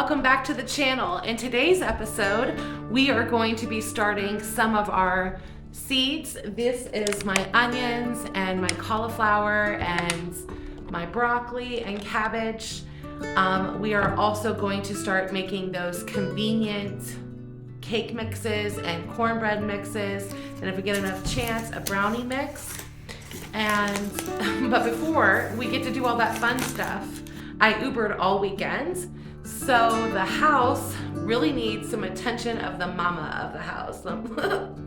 welcome back to the channel. In today's episode, we are going to be starting some of our seeds. This is my onions and my cauliflower and my broccoli and cabbage. We are also going to start making those convenient cake mixes and cornbread mixes, and if we get enough chance, a brownie mix. But before we get to do all that fun stuff, I Ubered all weekend, so the house really needs some attention of the mama of the house.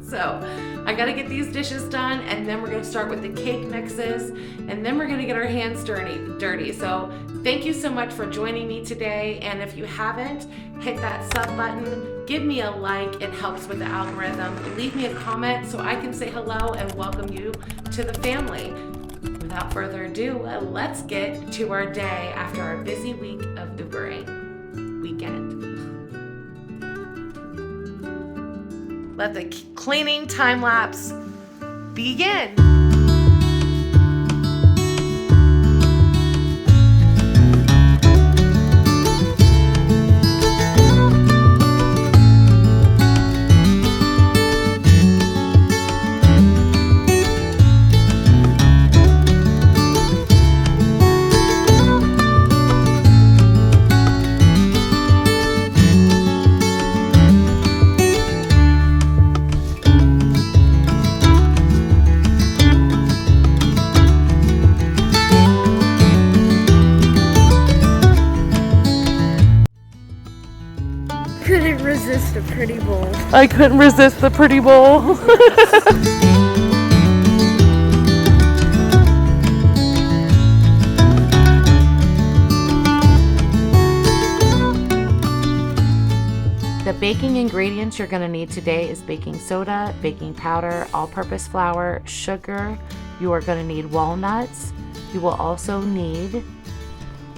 So I gotta get these dishes done, and then we're gonna start with the cake mixes, and then we're gonna get our hands dirty. So thank you so much for joining me today, and if you haven't, hit that sub button, give me a like, it helps with the algorithm. Leave me a comment so I can say hello and welcome you to the family. Without further ado, let's get to our day after our busy week of Ubering weekend. Let the cleaning time lapse begin. Couldn't resist a pretty bowl. I couldn't resist the pretty bowl. The baking ingredients you're going to need today is baking soda, baking powder, all-purpose flour, sugar. You are going to need walnuts. You will also need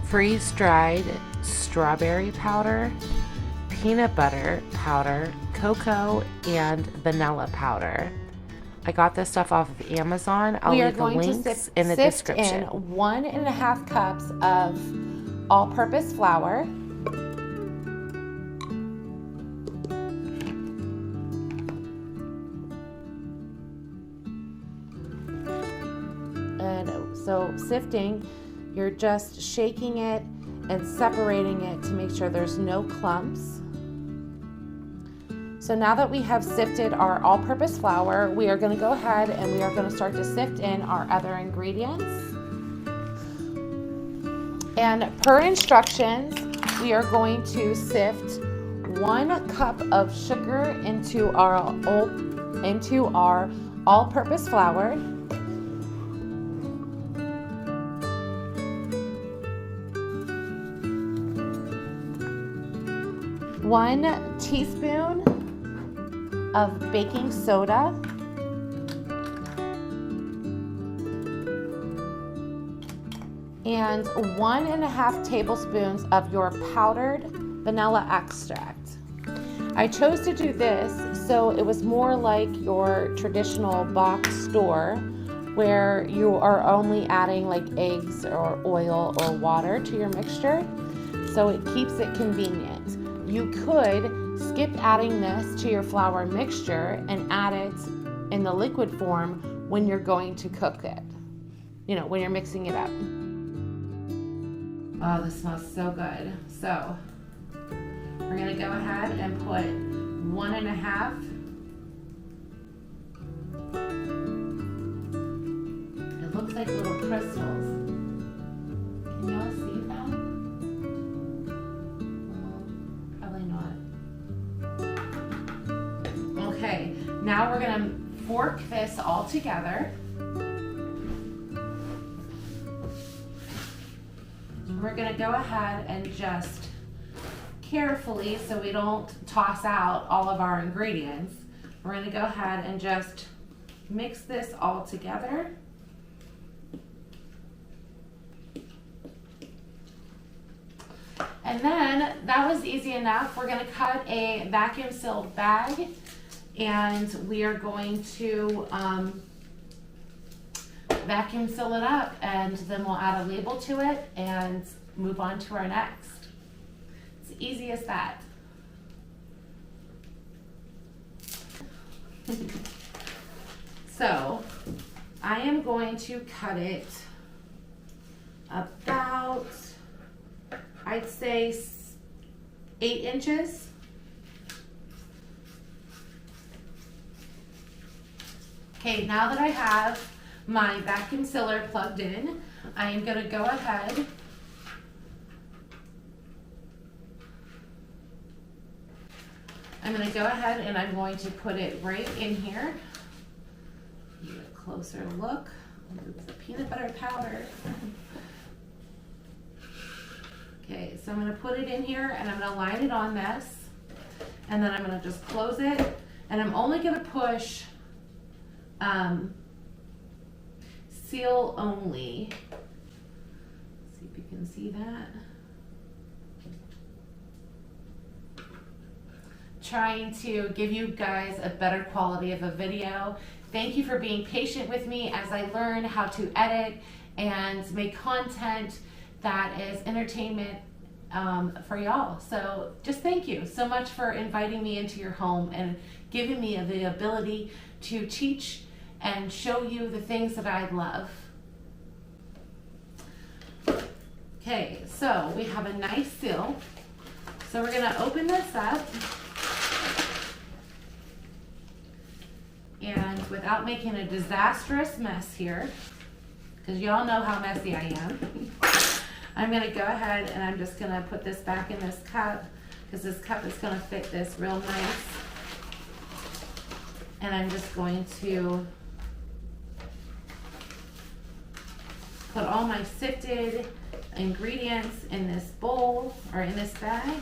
freeze-dried strawberry powder, peanut butter powder, cocoa, and vanilla powder. I got this stuff off of Amazon. I'll leave the links in the description. In 1.5 cups of all-purpose flour. And so sifting, you're just shaking it and separating it to make sure there's no clumps. So now that we have sifted our all-purpose flour, we are going to go ahead and we are going to start to sift in our other ingredients. And per instructions, we are going to sift 1 cup of sugar into our all-purpose flour. 1 teaspoon of baking soda, and 1.5 tablespoons of your powdered vanilla extract. I chose to do this so it was more like your traditional box store where you are only adding like eggs or oil or water to your mixture, so it keeps it convenient. You could skip adding this to your flour mixture and add it in the liquid form when you're going to cook it, when you're mixing it up. Oh, this smells so good. So we're gonna go ahead and put 1.5. It looks like little crystals. Can y'all see that? Okay, now we're going to fork this all together. We're going to go ahead and just carefully, so we don't toss out all of our ingredients, we're going to go ahead and just mix this all together. And then that was easy enough. We're going to cut a vacuum sealed bag, and we are going to vacuum seal it up, and then we'll add a label to it and move on to our next. It's easy as that. So I am going to cut it about, I'd say 8 inches. Okay, now that I have my vacuum sealer plugged in, I am going to go ahead and I'm going to put it right in here. Get a closer look. It's the peanut butter powder. Okay, so I'm going to put it in here and I'm going to line it on this, and then I'm going to just close it, and I'm only going to push seal only. See if you can see that. Trying to give you guys a better quality of a video. Thank you for being patient with me as I learn how to edit and make content that is entertainment for y'all. So just thank you so much for inviting me into your home and giving me the ability to teach and show you the things that I love. Okay, so we have a nice seal. So we're gonna open this up. And without making a disastrous mess here, because y'all know how messy I am, I'm going to go ahead and I'm just going to put this back in this cup, because this cup is going to fit this real nice. And I'm just going to put all my sifted ingredients in this bowl, or in this bag.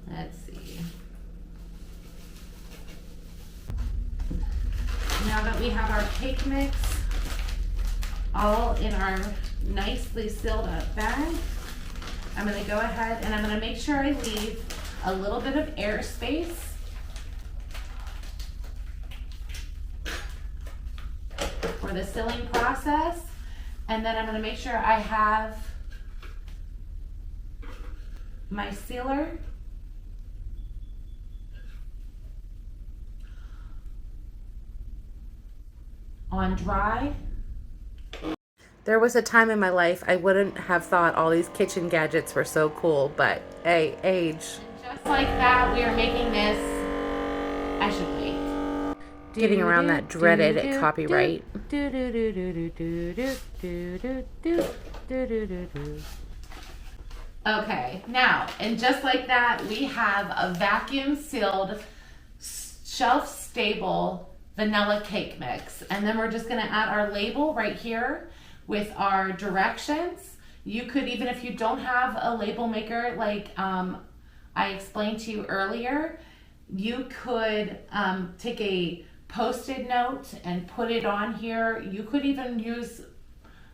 Let's see. Now that we have our cake mix all in our nicely sealed up bag, I'm going to go ahead and I'm going to make sure I leave a little bit of air space for the sealing process, and then I'm going to make sure I have my sealer on dry. There was a time in my life I wouldn't have thought all these kitchen gadgets were so cool, but hey, age. And just like that, we are making this. I should wait. Getting around that dreaded copyright. Okay, now, and just like that, we have a vacuum sealed, shelf stable vanilla cake mix. And then we're just gonna add our label right here with our directions. You could, even if you don't have a label maker like I explained to you earlier, you could take a Post-it note and put it on here. You could even use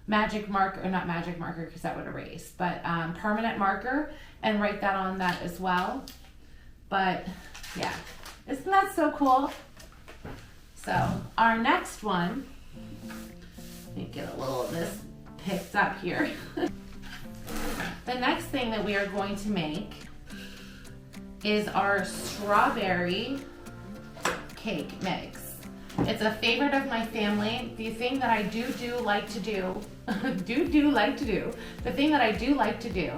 magic marker, or not magic marker because that would erase, but permanent marker, and write that on that as well. But yeah, isn't that so cool? So our next one, let me get a little of this picked up here. The next thing that we are going to make is our strawberry cake mix. It's a favorite of my family. The thing that I do like to do, the thing that I do like to do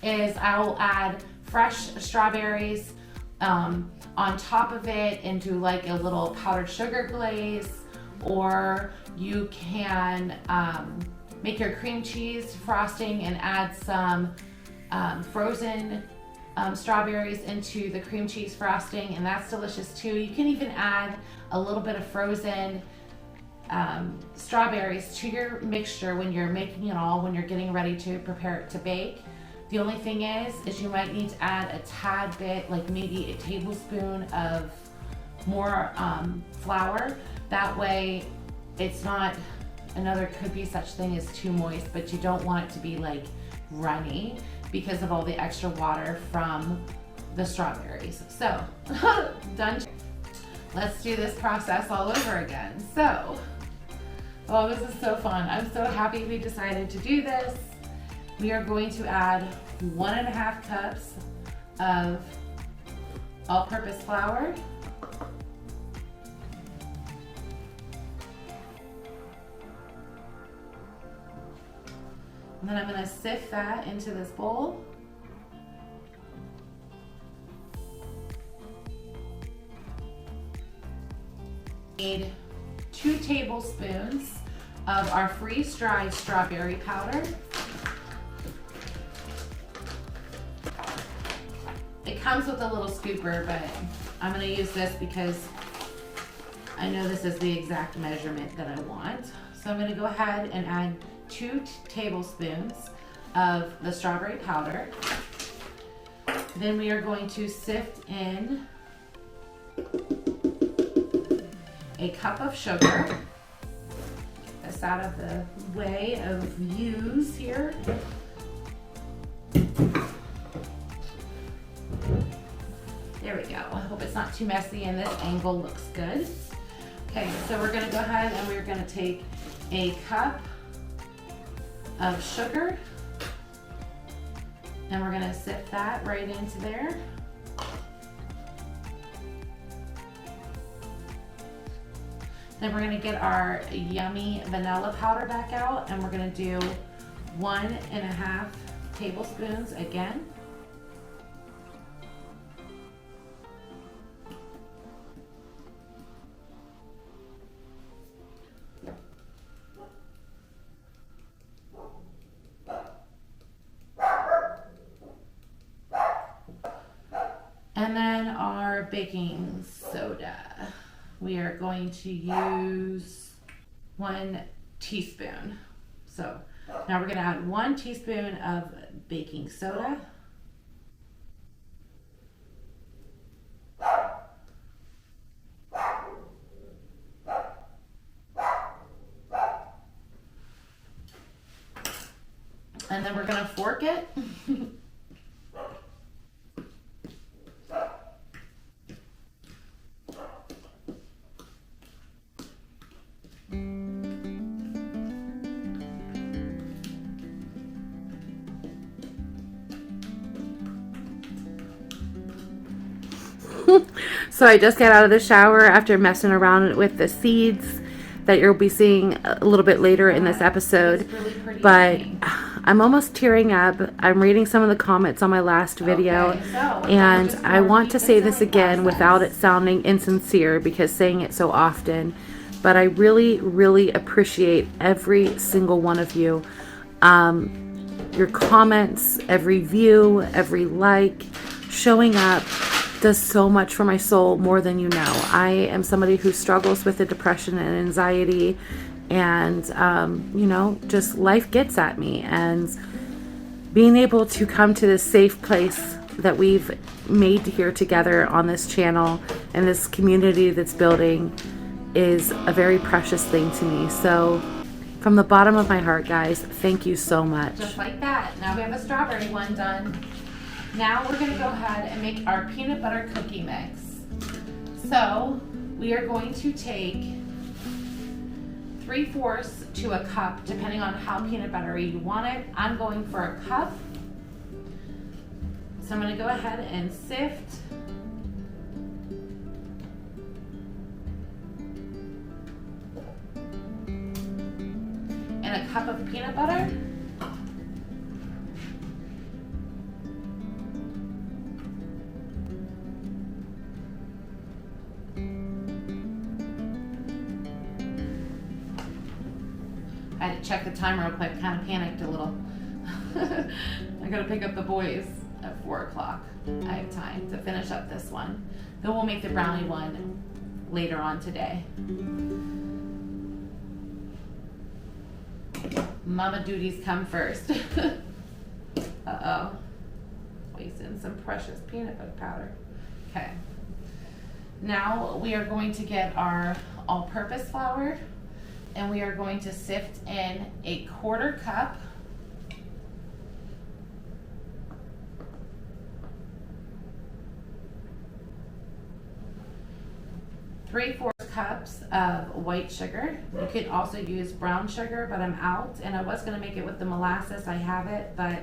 is I'll add fresh strawberries on top of it into like a little powdered sugar glaze, or you can make your cream cheese frosting and add some frozen strawberries into the cream cheese frosting, and that's delicious too. You can even add a little bit of frozen strawberries to your mixture when you're making it all, when you're getting ready to prepare it to bake. The only thing is you might need to add a tad bit, like maybe a tablespoon of more flour. That way it's not another, could be such thing as too moist, but you don't want it to be like runny because of all the extra water from the strawberries. So, done. Let's do this process all over again. So, oh, this is so fun. I'm so happy we decided to do this. we are going to add 1.5 cups of all-purpose flour. And then I'm going to sift that into this bowl. Need 2 tablespoons of our freeze-dried strawberry powder. It comes with a little scooper, but I'm going to use this because I know this is the exact measurement that I want. So I'm going to go ahead and add 2 tablespoons of the strawberry powder. Then we are going to sift in a cup of sugar. Get this out of the way of views here. There we go. I hope it's not too messy and this angle looks good. Okay, so we're gonna go ahead and we're gonna take a cup of sugar and we're gonna sift that right into there. Then we're gonna get our yummy vanilla powder back out and we're gonna do 1.5 tablespoons again. And then our baking soda. We are going to use 1 teaspoon. So now we're going to add 1 teaspoon of baking soda. And then we're going to fork it. So I just got out of the shower after messing around with the seeds that you'll be seeing a little bit later in this episode. Really but I'm almost tearing up. I'm reading some of the comments on my last video, and I want to say this again without it sounding insincere because saying it so often, but I really, really appreciate every single one of you. Your comments, every view, every like, showing up does so much for my soul, more than you know. I am somebody who struggles with the depression and anxiety, and you know, just life gets at me, and being able to come to this safe place that we've made here together on this channel and this community that's building is a very precious thing to me. So from the bottom of my heart, guys, thank you so much. Just like that. Now we have a strawberry one done. Now we're going to go ahead and make our peanut butter cookie mix. So we are going to take 3/4 to a cup, depending on how peanut buttery you want it. I'm going for a cup. So I'm going to go ahead and sift. And a cup of peanut butter. I had to check the time real quick, kind of panicked a little. I gotta pick up the boys at 4 o'clock. I have time to finish up this one. Then we'll make the brownie one later on today. Mama duties come first. Uh-oh. Wasting some precious peanut butter powder. Okay. Now we are going to get our all-purpose flour, and we are going to sift in 1/4 cup 3/4 cups of white sugar. You could also use brown sugar, but I'm out, and I was gonna make it with the molasses. I have it, but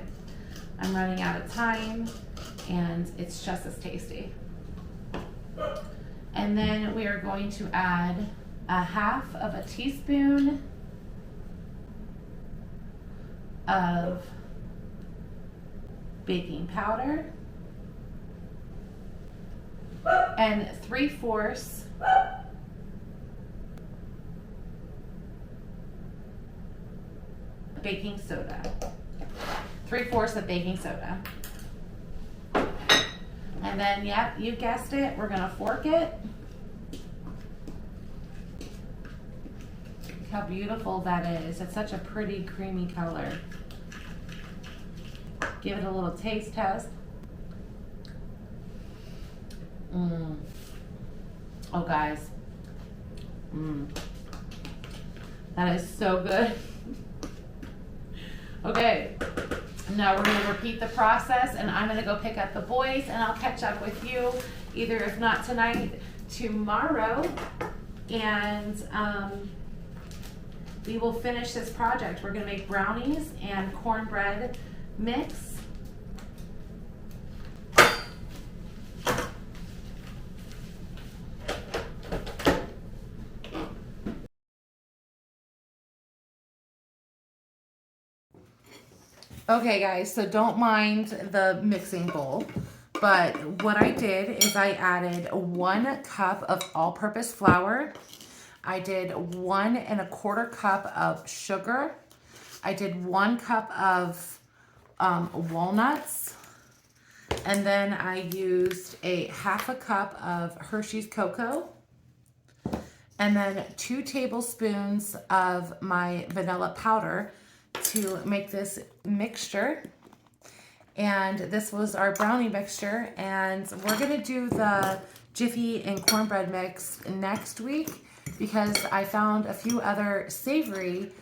I'm running out of time, and it's just as tasty. And then we are going to add 1/2 of a teaspoon of baking powder and 3/4 baking soda. 3/4 of baking soda. And then, yep, you guessed it, we're gonna fork it. Look how beautiful that is. It's such a pretty creamy color. Give it a little taste test. Oh, guys. That is so good. Okay, now we're gonna repeat the process, and I'm gonna go pick up the boys, and I'll catch up with you either, if not tonight, tomorrow, and we will finish this project. We're gonna make brownies and cornbread mix. Okay guys, so don't mind the mixing bowl, but what I did is I added 1 cup of all-purpose flour. I did 1 1/4 cup of sugar. I did 1 cup of walnuts, and then I used a 1/2 cup of Hershey's cocoa, and then 2 tablespoons of my vanilla powder to make this mixture. And this was our brownie mixture, and we're gonna do the Jiffy and cornbread mix next week because I found a few other savory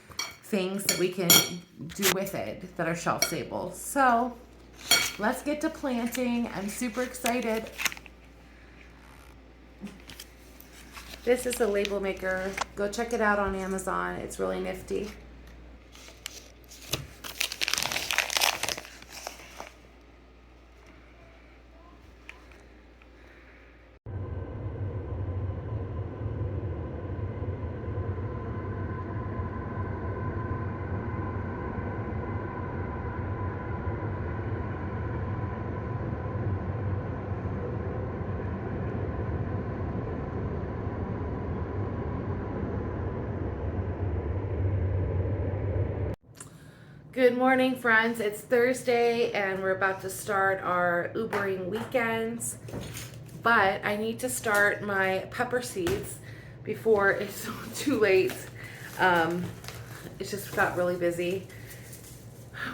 things that we can do with it that are shelf stable. So let's get to planting. I'm super excited. This is a label maker. Go check it out on Amazon. It's really nifty. Good morning, friends. It's Thursday and we're about to start our Ubering weekends, but I need to start my pepper seeds before it's too late. It just got really busy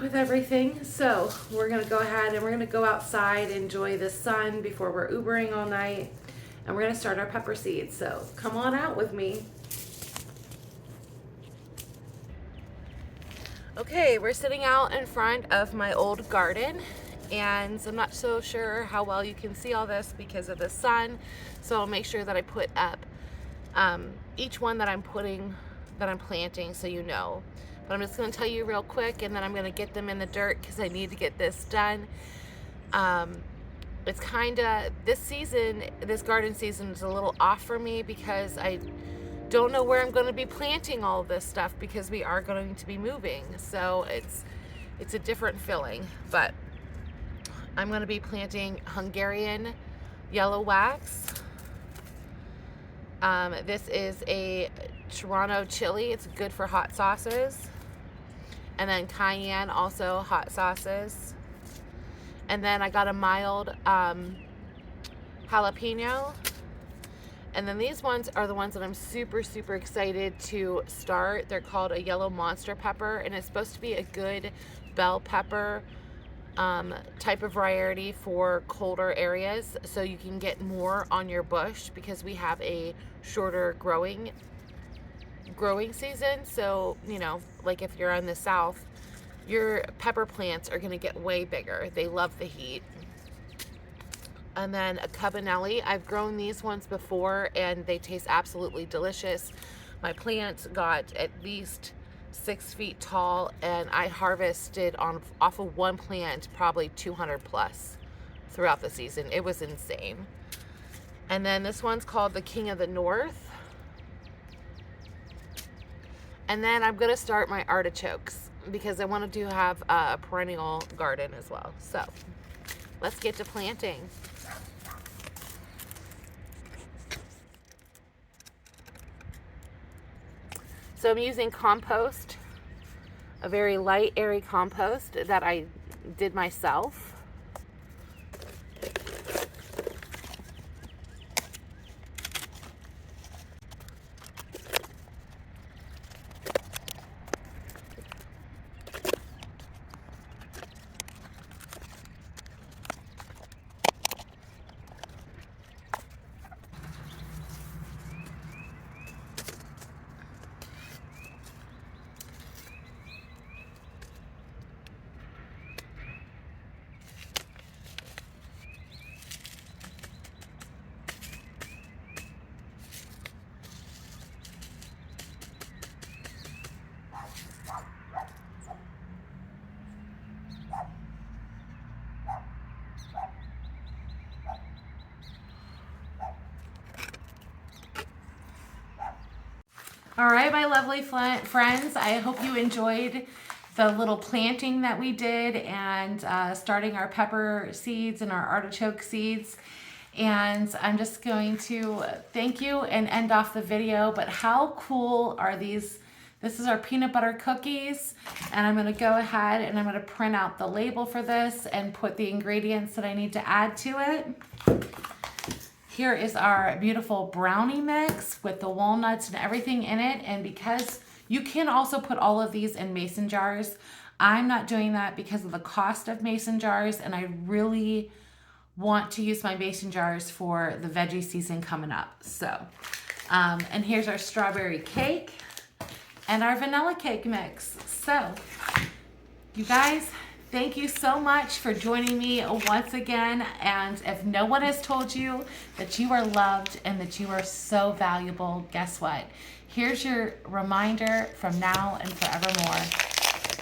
with everything, so we're gonna go ahead and we're gonna go outside, enjoy the sun before we're Ubering all night, and we're gonna start our pepper seeds. So come on out with me. Okay, we're sitting out in front of my old garden, and I'm not so sure how well you can see all this because of the sun, so I'll make sure that I put up each one that I'm planting, so you know. But I'm just going to tell you real quick, and then I'm going to get them in the dirt because I need to get this done. It's kind of, this garden season is a little off for me because I don't know where I'm going to be planting all of this stuff because we are going to be moving, so it's a different feeling. But I'm going to be planting Hungarian yellow wax. This is a Toronto chili. It's good for hot sauces. And then cayenne, also hot sauces. And then I got a mild jalapeno. And then these ones are the ones that I'm super, super excited to start. They're called a yellow monster pepper, and it's supposed to be a good bell pepper type of variety for colder areas, so you can get more on your bush because we have a shorter growing season. So, you know, like if you're in the south, your pepper plants are going to get way bigger. They love the heat. And then a cabanelli. I've grown these ones before and they taste absolutely delicious. My plant got at least 6 feet tall, and I harvested off of one plant probably 200 plus throughout the season. It was insane. And then this one's called the King of the North. And then I'm gonna start my artichokes because I want to have a perennial garden as well. So let's get to planting. So I'm using compost, a very light, airy compost that I did myself. All right, my lovely friends, I hope you enjoyed the little planting that we did and starting our pepper seeds and our artichoke seeds. And I'm just going to thank you and end off the video. But how cool are these? This is our peanut butter cookies, and I'm going to go ahead and I'm going to print out the label for this and put the ingredients that I need to add to it. Here is our beautiful brownie mix with the walnuts and everything in it. And because you can also put all of these in mason jars, I'm not doing that because of the cost of mason jars, and I really want to use my mason jars for the veggie season coming up. So, and here's our strawberry cake and our vanilla cake mix. So, you guys, thank you so much for joining me once again. And if no one has told you that you are loved and that you are so valuable, guess what? Here's your reminder from now and forevermore.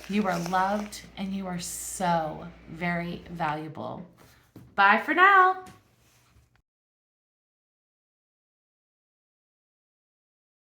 You are loved and you are so very valuable. Bye for now.